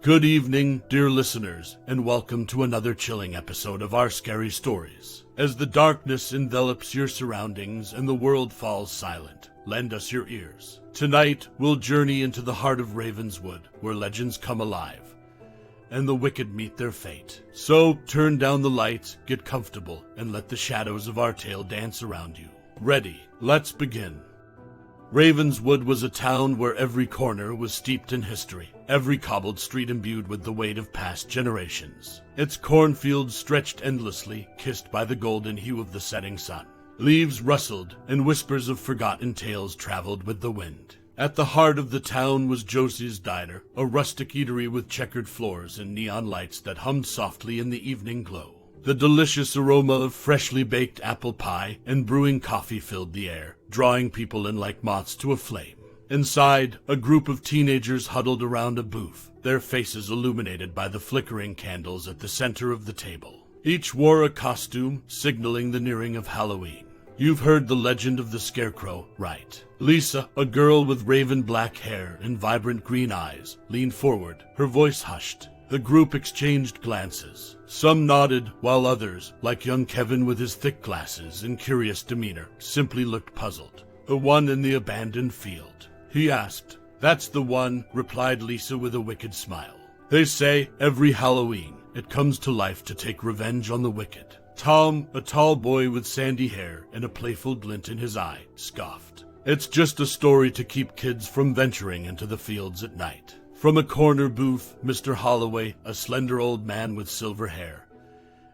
Good evening, dear listeners, and welcome to another chilling episode of our scary stories. As the darkness envelops your surroundings and the world falls silent, lend us your ears. Tonight, we'll journey into the heart of Ravenswood, where legends come alive, and the wicked meet their fate. So, turn down the lights, get comfortable, and let the shadows of our tale dance around you. Ready? Let's begin. Ravenswood was a town where every corner was steeped in history, every cobbled street imbued with the weight of past generations. Its cornfields stretched endlessly, kissed by the golden hue of the setting sun. Leaves rustled, and whispers of forgotten tales traveled with the wind. At the heart of the town was Josie's Diner, a rustic eatery with checkered floors and neon lights that hummed softly in the evening glow. The delicious aroma of freshly baked apple pie and brewing coffee filled the air, drawing people in like moths to a flame. Inside, a group of teenagers huddled around a booth, their faces illuminated by the flickering candles at the center of the table. Each wore a costume, signaling the nearing of Halloween. You've heard the legend of the scarecrow, right? Lisa, a girl with raven black hair and vibrant green eyes, leaned forward, her voice hushed. The group exchanged glances. Some nodded, while others, like young Kevin with his thick glasses and curious demeanor, simply looked puzzled. The one in the abandoned field, he asked. That's the one, replied Lisa with a wicked smile. They say every Halloween it comes to life to take revenge on the wicked. Tom, a tall boy with sandy hair and a playful glint in his eye, scoffed. It's just a story to keep kids from venturing into the fields at night. From a corner booth, Mr. Holloway, a slender old man with silver hair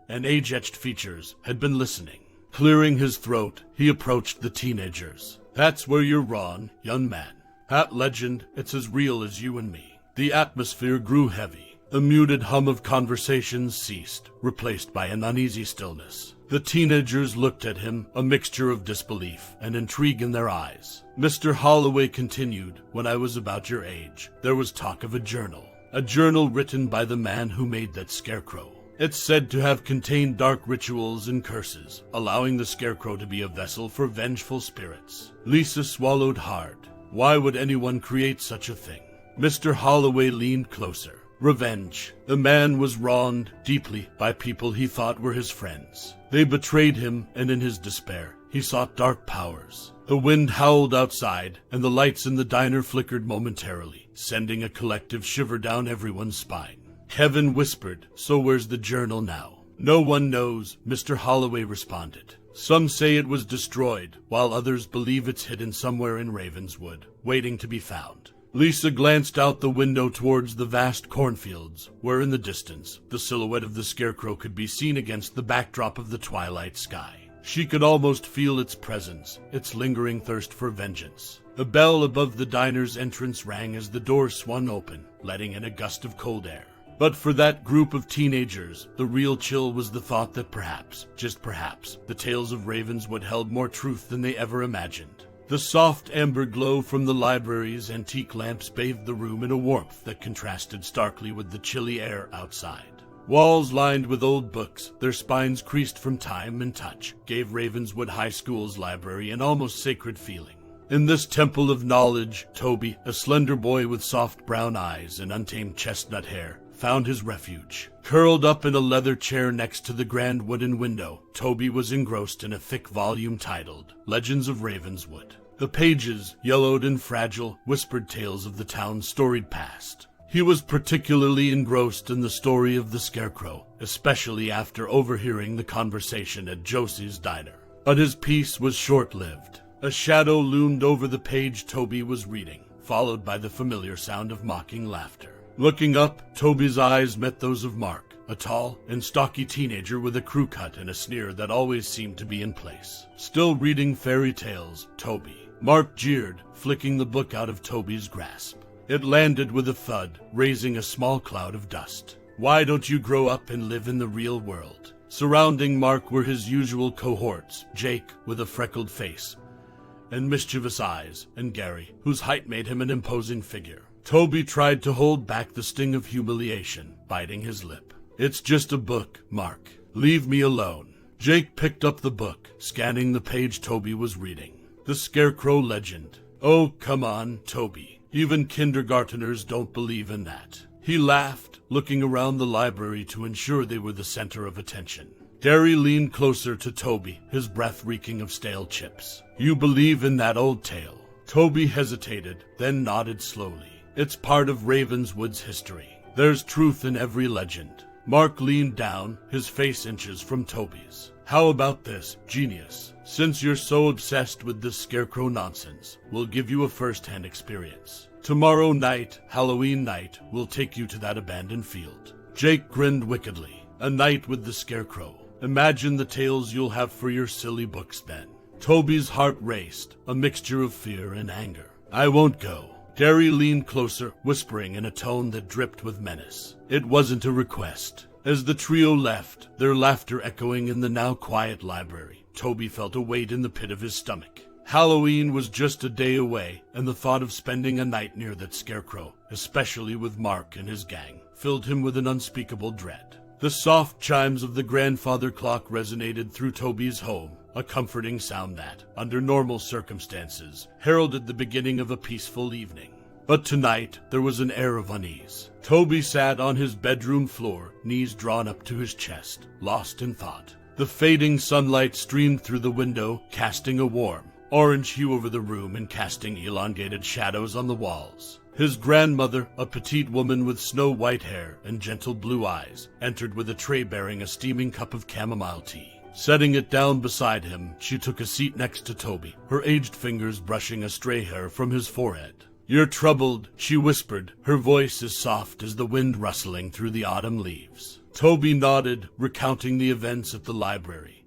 and age-etched features, had been listening. Clearing his throat, he approached the teenagers. That's where you're wrong, young man. That legend, it's as real as you and me. The atmosphere grew heavy. The muted hum of conversations ceased, replaced by an uneasy stillness. The teenagers looked at him, a mixture of disbelief and intrigue in their eyes. Mr. Holloway continued, when I was about your age, there was talk of a journal written by the man who made that scarecrow. It's said to have contained dark rituals and curses, allowing the scarecrow to be a vessel for vengeful spirits. Lisa swallowed hard. Why would anyone create such a thing? Mr. Holloway leaned closer. Revenge. The man was wronged deeply by people he thought were his friends. They betrayed him, and in his despair, he sought dark powers. The wind howled outside, and the lights in the diner flickered momentarily, sending a collective shiver down everyone's spine. Kevin whispered, so where's the journal now? No one knows, Mr. Holloway responded. Some say it was destroyed, while others believe it's hidden somewhere in Ravenswood, waiting to be found. Lisa glanced out the window towards the vast cornfields, where in the distance, the silhouette of the scarecrow could be seen against the backdrop of the twilight sky. She could almost feel its presence, its lingering thirst for vengeance. The bell above the diner's entrance rang as the door swung open, letting in a gust of cold air. But for that group of teenagers, the real chill was the thought that perhaps, just perhaps, the tales of Ravenswood held more truth than they ever imagined. The soft amber glow from the library's antique lamps bathed the room in a warmth that contrasted starkly with the chilly air outside. Walls lined with old books, their spines creased from time and touch, gave Ravenswood High School's library an almost sacred feeling. In this temple of knowledge, Toby, a slender boy with soft brown eyes and untamed chestnut hair, found his refuge. Curled up in a leather chair next to the grand wooden window, Toby was engrossed in a thick volume titled Legends of Ravenswood. The pages, yellowed and fragile, whispered tales of the town's storied past. He was particularly engrossed in the story of the scarecrow, especially after overhearing the conversation at Josie's Diner. But his peace was short-lived. A shadow loomed over the page Toby was reading, followed by the familiar sound of mocking laughter. Looking up, Toby's eyes met those of Mark, a tall and stocky teenager with a crew cut and a sneer that always seemed to be in place. Still reading fairy tales, Toby. Mark jeered, flicking the book out of Toby's grasp. It landed with a thud, raising a small cloud of dust. Why don't you grow up and live in the real world? Surrounding Mark were his usual cohorts, Jake, with a freckled face and mischievous eyes, and Gary, whose height made him an imposing figure. Toby tried to hold back the sting of humiliation, biting his lip. It's just a book, Mark. Leave me alone. Jake picked up the book, scanning the page Toby was reading. The Scarecrow legend. Oh, come on, Toby. Even kindergarteners don't believe in that. He laughed, looking around the library to ensure they were the center of attention. Gary leaned closer to Toby, his breath reeking of stale chips. You believe in that old tale? Toby hesitated, then nodded slowly. It's part of Ravenswood's history. There's truth in every legend. Mark leaned down, his face inches from Toby's. How about this, genius? Since you're so obsessed with this scarecrow nonsense, we'll give you a first-hand experience. Tomorrow night, Halloween night, we'll take you to that abandoned field. Jake grinned wickedly. A night with the scarecrow. Imagine the tales you'll have for your silly books then. Toby's heart raced, a mixture of fear and anger. I won't go. Gary leaned closer, whispering in a tone that dripped with menace. It wasn't a request. As the trio left, their laughter echoing in the now quiet library, Toby felt a weight in the pit of his stomach. Halloween was just a day away, and the thought of spending a night near that scarecrow, especially with Mark and his gang, filled him with an unspeakable dread. The soft chimes of the grandfather clock resonated through Toby's home, a comforting sound that, under normal circumstances, heralded the beginning of a peaceful evening. But tonight, there was an air of unease. Toby sat on his bedroom floor, knees drawn up to his chest, lost in thought. The fading sunlight streamed through the window, casting a warm, orange hue over the room and casting elongated shadows on the walls. His grandmother, a petite woman with snow-white hair and gentle blue eyes, entered with a tray bearing a steaming cup of chamomile tea. Setting it down beside him, she took a seat next to Toby, her aged fingers brushing a stray hair from his forehead. You're troubled, she whispered, her voice as soft as the wind rustling through the autumn leaves. Toby nodded, recounting the events at the library,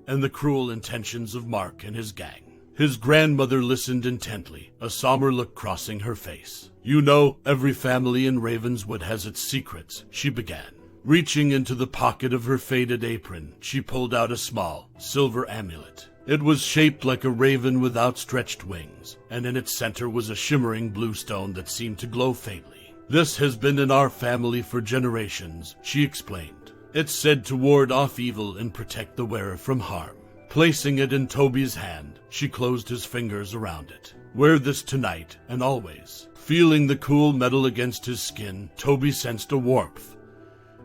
and the cruel intentions of Mark and his gang. His grandmother listened intently, a somber look crossing her face. You know, every family in Ravenswood has its secrets, she began. Reaching into the pocket of her faded apron, she pulled out a small, silver amulet. It was shaped like a raven with outstretched wings, and in its center was a shimmering blue stone that seemed to glow faintly. This has been in our family for generations, she explained. It's said to ward off evil and protect the wearer from harm. Placing it in Toby's hand, she closed his fingers around it. Wear this tonight and always. Feeling the cool metal against his skin, Toby sensed a warmth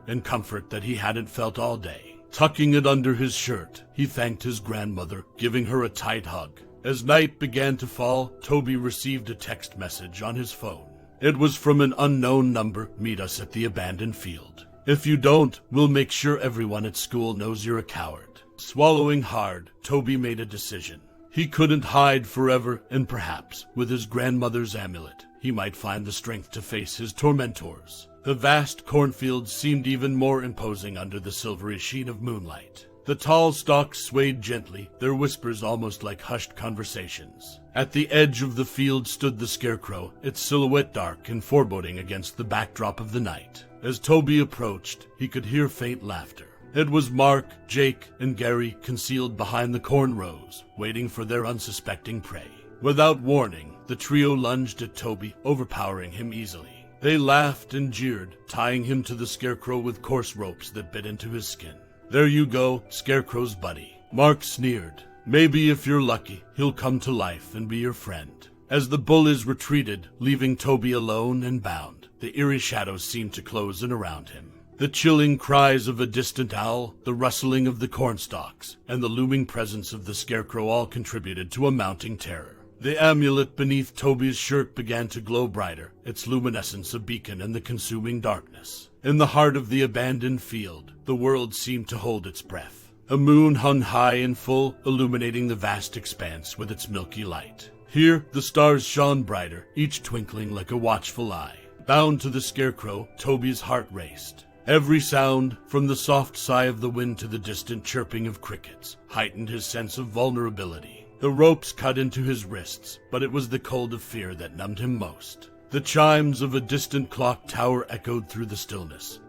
and comfort that he hadn't felt all day. Tucking it under his shirt, he thanked his grandmother, giving her a tight hug. As night began to fall, Toby received a text message on his phone. It was from an unknown number. Meet us at the abandoned field. If you don't, we'll make sure everyone at school knows you're a coward. Swallowing hard, Toby made a decision. He couldn't hide forever, and perhaps, with his grandmother's amulet, he might find the strength to face his tormentors. The vast cornfields seemed even more imposing under the silvery sheen of moonlight. The tall stalks swayed gently, their whispers almost like hushed conversations. At the edge of the field stood the scarecrow, its silhouette dark and foreboding against the backdrop of the night. As Toby approached, he could hear faint laughter. It was Mark, Jake, and Gary concealed behind the corn rows, waiting for their unsuspecting prey. Without warning, the trio lunged at Toby, overpowering him easily. They laughed and jeered, tying him to the scarecrow with coarse ropes that bit into his skin. There you go, Scarecrow's buddy. Mark sneered. Maybe if you're lucky, he'll come to life and be your friend. As the bullies retreated, leaving Toby alone and bound, the eerie shadows seemed to close in around him. The chilling cries of a distant owl, the rustling of the cornstalks, and the looming presence of the scarecrow all contributed to a mounting terror. The amulet beneath Toby's shirt began to glow brighter, its luminescence a beacon in the consuming darkness. In the heart of the abandoned field, the world seemed to hold its breath. A moon hung high and full, illuminating the vast expanse with its milky light. Here, the stars shone brighter, each twinkling like a watchful eye. Bound to the scarecrow, Toby's heart raced. Every sound, from the soft sigh of the wind to the distant chirping of crickets, heightened his sense of vulnerability. The ropes cut into his wrists, but it was the cold of fear that numbed him most. The chimes of a distant clock tower echoed through the stillness,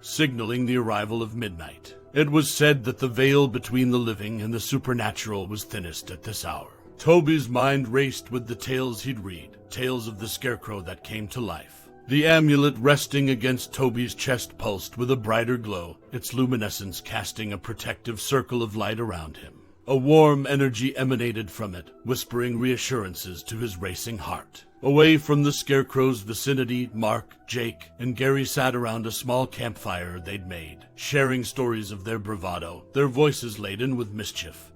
signaling the arrival of midnight. It was said that the veil between the living and the supernatural was thinnest at this hour. Toby's mind raced with the tales he'd read, tales of the scarecrow that came to life. The amulet resting against Toby's chest pulsed with a brighter glow, its luminescence casting a protective circle of light around him. A warm energy emanated from it, whispering reassurances to his racing heart. Away from the Scarecrow's vicinity, Mark, Jake, and Gary sat around a small campfire they'd made, sharing stories of their bravado, their voices laden with mischief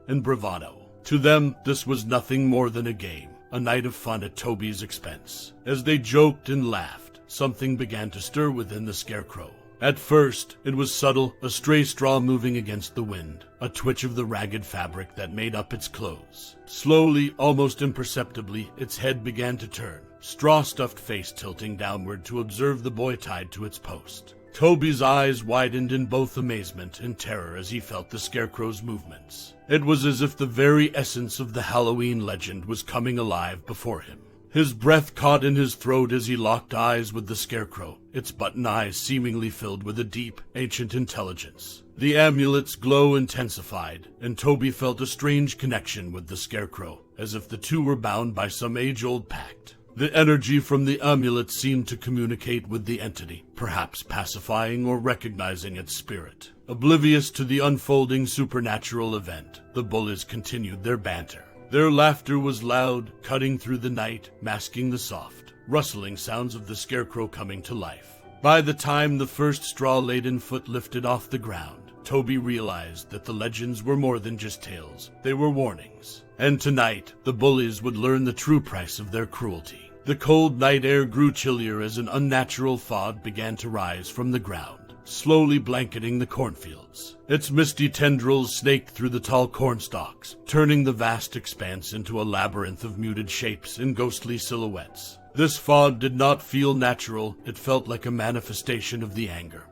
and bravado. To them, this was nothing more than a game, a night of fun at Toby's expense. As they joked and laughed, something began to stir within the Scarecrow. At first, it was subtle, a stray straw moving against the wind, a twitch of the ragged fabric that made up its clothes. Slowly, almost imperceptibly, its head began to turn, straw-stuffed face tilting downward to observe the boy tied to its post. Toby's eyes widened in both amazement and terror as he felt the Scarecrow's movements. It was as if the very essence of the Halloween legend was coming alive before him. His breath caught in his throat as he locked eyes with the Scarecrow, its button eyes seemingly filled with a deep, ancient intelligence. The amulet's glow intensified, and Toby felt a strange connection with the Scarecrow, as if the two were bound by some age-old pact. The energy from the amulet seemed to communicate with the entity, perhaps pacifying or recognizing its spirit. Oblivious to the unfolding supernatural event, the bullies continued their banter. Their laughter was loud, cutting through the night, masking the soft, rustling sounds of the Scarecrow coming to life. By the time the first straw-laden foot lifted off the ground, Toby realized that the legends were more than just tales. They were warnings. And tonight, the bullies would learn the true price of their cruelty. The cold night air grew chillier as an unnatural fog began to rise from the ground, slowly blanketing the cornfields. Its misty tendrils snaked through the tall corn stalks, turning the vast expanse into a labyrinth of muted shapes and ghostly silhouettes. This fog did not feel natural. It felt like a manifestation of the anger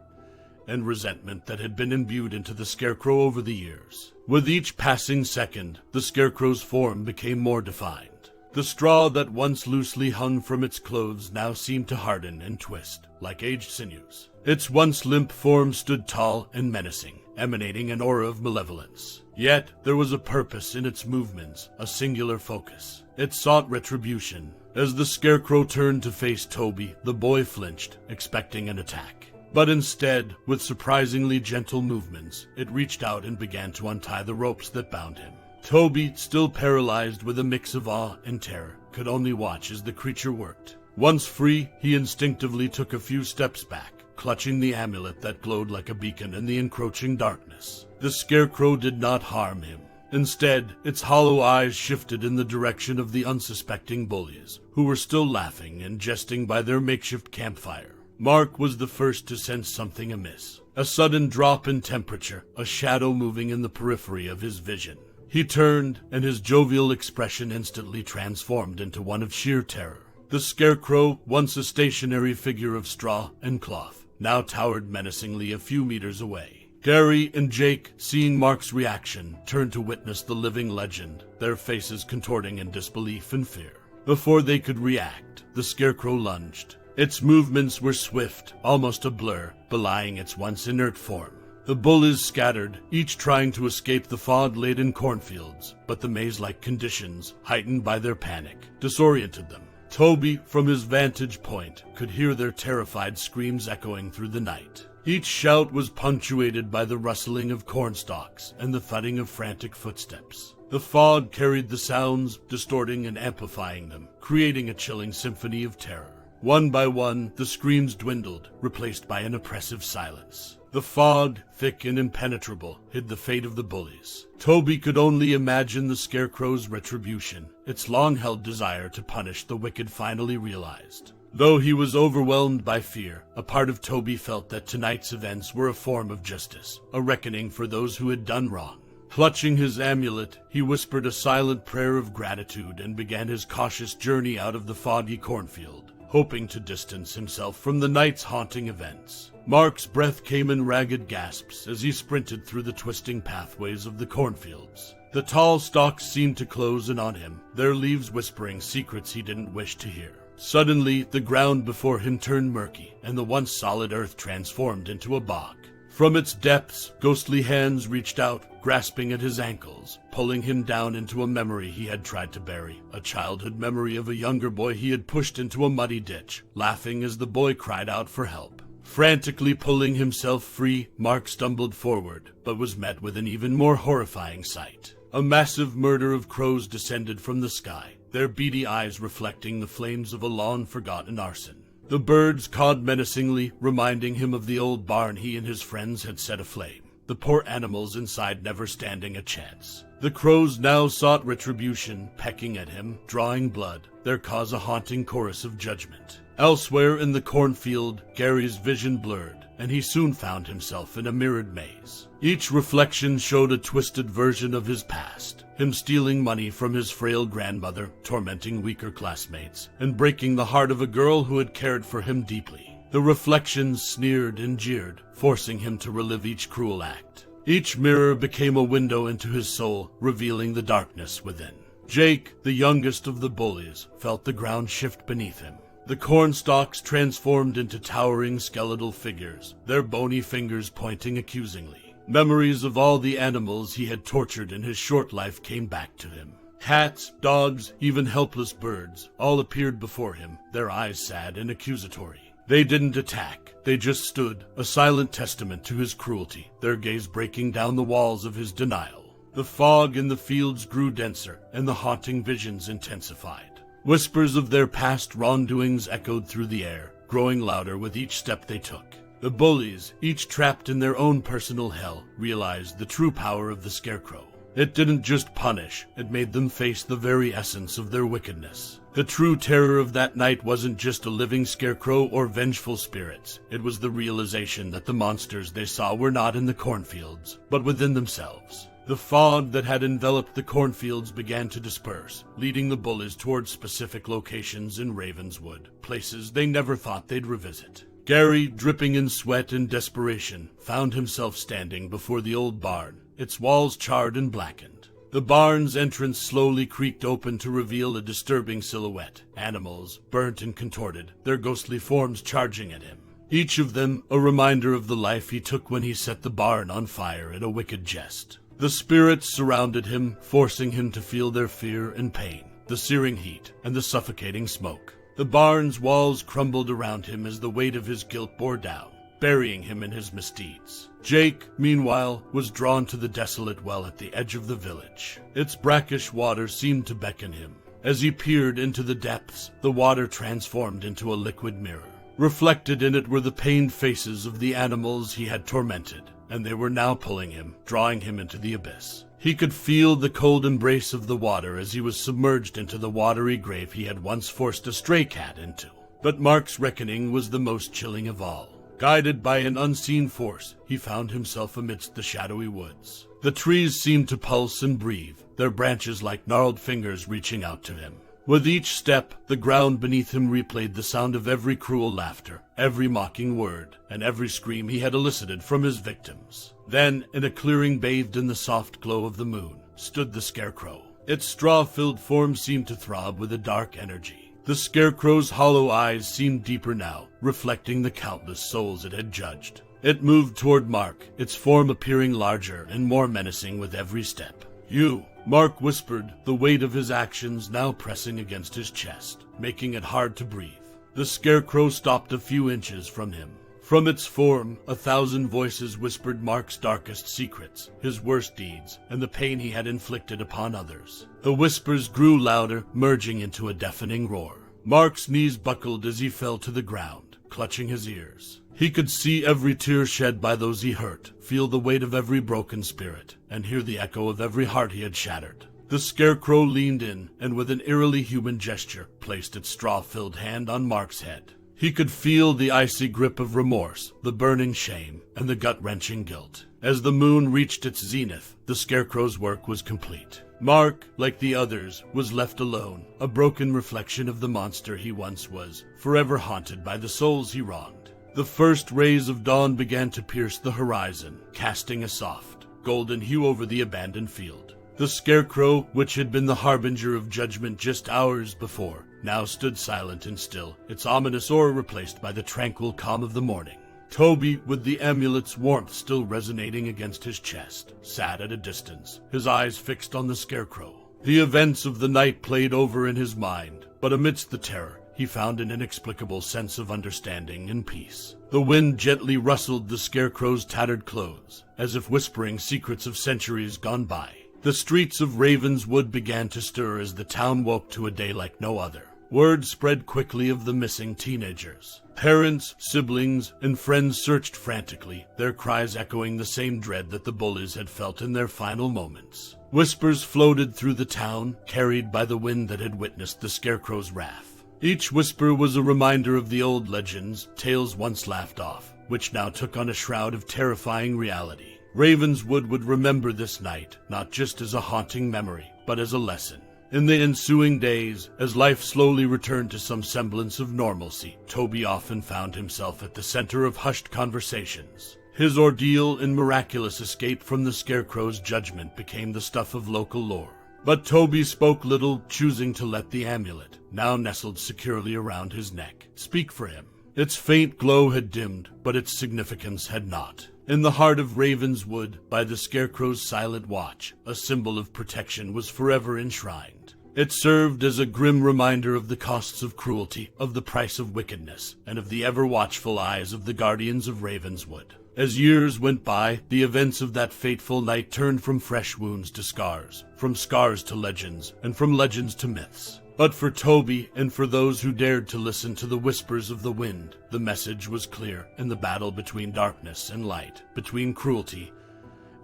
and resentment that had been imbued into the Scarecrow over the years. With each passing second, the Scarecrow's form became more defined. The straw that once loosely hung from its clothes now seemed to harden and twist, like aged sinews. Its once limp form stood tall and menacing, emanating an aura of malevolence. Yet there was a purpose in its movements, a singular focus. It sought retribution. As the Scarecrow turned to face Toby, the boy flinched, expecting an attack. But instead, with surprisingly gentle movements, it reached out and began to untie the ropes that bound him. Toby, still paralyzed with a mix of awe and terror, could only watch as the creature worked. Once free, he instinctively took a few steps back, clutching the amulet that glowed like a beacon in the encroaching darkness. The Scarecrow did not harm him. Instead, its hollow eyes shifted in the direction of the unsuspecting bullies, who were still laughing and jesting by their makeshift campfire. Mark was the first to sense something amiss. A sudden drop in temperature, a shadow moving in the periphery of his vision. He turned, and his jovial expression instantly transformed into one of sheer terror. The Scarecrow, once a stationary figure of straw and cloth, now towered menacingly a few meters away. Gary and Jake, seeing Mark's reaction, turned to witness the living legend, their faces contorting in disbelief and fear. Before they could react, the Scarecrow lunged. Its movements were swift, almost a blur, belying its once inert form. The bullies scattered, each trying to escape the fog-laden cornfields, but the maze-like conditions, heightened by their panic, disoriented them. Toby, from his vantage point, could hear their terrified screams echoing through the night. Each shout was punctuated by the rustling of corn stalks and the thudding of frantic footsteps. The fog carried the sounds, distorting and amplifying them, creating a chilling symphony of terror. One by one, the screams dwindled, replaced by an oppressive silence. The fog, thick and impenetrable, hid the fate of the bullies. Toby could only imagine the Scarecrow's retribution, its long-held desire to punish the wicked finally realized. Though he was overwhelmed by fear, a part of Toby felt that tonight's events were a form of justice, a reckoning for those who had done wrong. Clutching his amulet, he whispered a silent prayer of gratitude and began his cautious journey out of the foggy cornfield, hoping to distance himself from the night's haunting events. Mark's breath came in ragged gasps as he sprinted through the twisting pathways of the cornfields. The tall stalks seemed to close in on him, their leaves whispering secrets he didn't wish to hear. Suddenly, the ground before him turned murky, and the once solid earth transformed into a bog. From its depths, ghostly hands reached out, grasping at his ankles, pulling him down into a memory he had tried to bury, a childhood memory of a younger boy he had pushed into a muddy ditch, laughing as the boy cried out for help. Frantically pulling himself free, Mark stumbled forward, but was met with an even more horrifying sight. A massive murder of crows descended from the sky, their beady eyes reflecting the flames of a long-forgotten arson. The birds cawed menacingly, reminding him of the old barn he and his friends had set aflame, the poor animals inside never standing a chance. The crows now sought retribution, pecking at him, drawing blood, their cause a haunting chorus of judgment. Elsewhere in the cornfield, Gary's vision blurred, and he soon found himself in a mirrored maze. Each reflection showed a twisted version of his past, him stealing money from his frail grandmother, tormenting weaker classmates, and breaking the heart of a girl who had cared for him deeply. The reflections sneered and jeered, forcing him to relive each cruel act. Each mirror became a window into his soul, revealing the darkness within. Jake, the youngest of the bullies, felt the ground shift beneath him. The cornstalks transformed into towering skeletal figures, their bony fingers pointing accusingly. Memories of all the animals he had tortured in his short life came back to him. Cats, dogs, even helpless birds, all appeared before him, their eyes sad and accusatory. They didn't attack, they just stood, a silent testament to his cruelty, their gaze breaking down the walls of his denial. The fog in the fields grew denser, and the haunting visions intensified. Whispers of their past wrongdoings echoed through the air, growing louder with each step they took. The bullies, each trapped in their own personal hell, realized the true power of the scarecrow. It didn't just punish, it made them face the very essence of their wickedness. The true terror of that night wasn't just a living scarecrow or vengeful spirits. It was the realization that the monsters they saw were not in the cornfields, but within themselves. The fog that had enveloped the cornfields began to disperse, leading the bullies towards specific locations in Ravenswood, places they never thought they'd revisit. Gary, dripping in sweat and desperation, found himself standing before the old barn, its walls charred and blackened. The barn's entrance slowly creaked open to reveal a disturbing silhouette, animals, burnt and contorted, their ghostly forms charging at him. Each of them a reminder of the life he took when he set the barn on fire in a wicked jest. The spirits surrounded him, forcing him to feel their fear and pain, the searing heat and the suffocating smoke. The barn's walls crumbled around him as the weight of his guilt bore down, burying him in his misdeeds. Jake, meanwhile, was drawn to the desolate well at the edge of the village. Its brackish water seemed to beckon him. As he peered into the depths, the water transformed into a liquid mirror. Reflected in it were the pained faces of the animals he had tormented, and they were now pulling him, drawing him into the abyss. He could feel the cold embrace of the water as he was submerged into the watery grave he had once forced a stray cat into. But Mark's reckoning was the most chilling of all. Guided by an unseen force, he found himself amidst the shadowy woods. The trees seemed to pulse and breathe, their branches like gnarled fingers reaching out to him. With each step, the ground beneath him replayed the sound of every cruel laughter, every mocking word, and every scream he had elicited from his victims. Then, in a clearing bathed in the soft glow of the moon, stood the scarecrow. Its straw-filled form seemed to throb with a dark energy. The scarecrow's hollow eyes seemed deeper now, reflecting the countless souls it had judged. It moved toward Mark, its form appearing larger and more menacing with every step. "You," Mark whispered, the weight of his actions now pressing against his chest, making it hard to breathe. The scarecrow stopped a few inches from him. From its form, 1,000 voices whispered Mark's darkest secrets, his worst deeds, and the pain he had inflicted upon others. The whispers grew louder, merging into a deafening roar. Mark's knees buckled as he fell to the ground, clutching his ears. He could see every tear shed by those he hurt, feel the weight of every broken spirit, and hear the echo of every heart he had shattered. The scarecrow leaned in, and with an eerily human gesture, placed its straw-filled hand on Mark's head. He could feel the icy grip of remorse, the burning shame, and the gut-wrenching guilt. As the moon reached its zenith, the scarecrow's work was complete. Mark, like the others, was left alone, a broken reflection of the monster he once was, forever haunted by the souls he wronged. The first rays of dawn began to pierce the horizon, casting a soft, golden hue over the abandoned field. The scarecrow, which had been the harbinger of judgment just hours before, now stood silent and still, its ominous aura replaced by the tranquil calm of the morning. Toby, with the amulet's warmth still resonating against his chest, sat at a distance, his eyes fixed on the scarecrow. The events of the night played over in his mind, but amidst the terror, he found an inexplicable sense of understanding and peace. The wind gently rustled the scarecrow's tattered clothes, as if whispering secrets of centuries gone by. The streets of Ravenswood began to stir as the town woke to a day like no other. Word spread quickly of the missing teenagers. Parents, siblings, and friends searched frantically, their cries echoing the same dread that the bullies had felt in their final moments. Whispers floated through the town, carried by the wind that had witnessed the scarecrow's wrath. Each whisper was a reminder of the old legends, tales once laughed off, which now took on a shroud of terrifying reality. Ravenswood would remember this night, not just as a haunting memory, but as a lesson. In the ensuing days, as life slowly returned to some semblance of normalcy, Toby often found himself at the center of hushed conversations. His ordeal and miraculous escape from the Scarecrow's judgment became the stuff of local lore. But Toby spoke little, choosing to let the amulet, now nestled securely around his neck, speak for him. Its faint glow had dimmed, but its significance had not. In the heart of Ravenswood, by the Scarecrow's silent watch, a symbol of protection was forever enshrined. It served as a grim reminder of the costs of cruelty, of the price of wickedness, and of the ever-watchful eyes of the guardians of Ravenswood. As years went by, the events of that fateful night turned from fresh wounds to scars, from scars to legends, and from legends to myths. But for Toby, and for those who dared to listen to the whispers of the wind, the message was clear. In the battle between darkness and light, between cruelty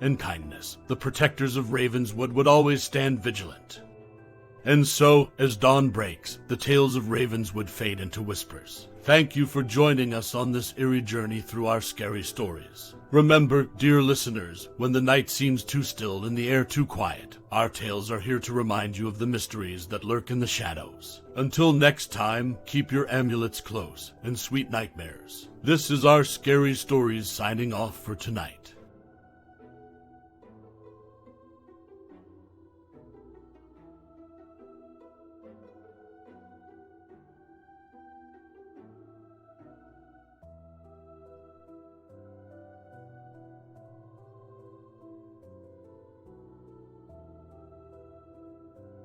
and kindness, the protectors of Ravenswood would always stand vigilant. And so, as dawn breaks, the tales of Ravenswood fade into whispers. Thank you for joining us on this eerie journey through our scary stories. Remember, dear listeners, when the night seems too still and the air too quiet, our tales are here to remind you of the mysteries that lurk in the shadows. Until next time, keep your amulets close and sweet nightmares. This is our Scary Stories signing off for tonight.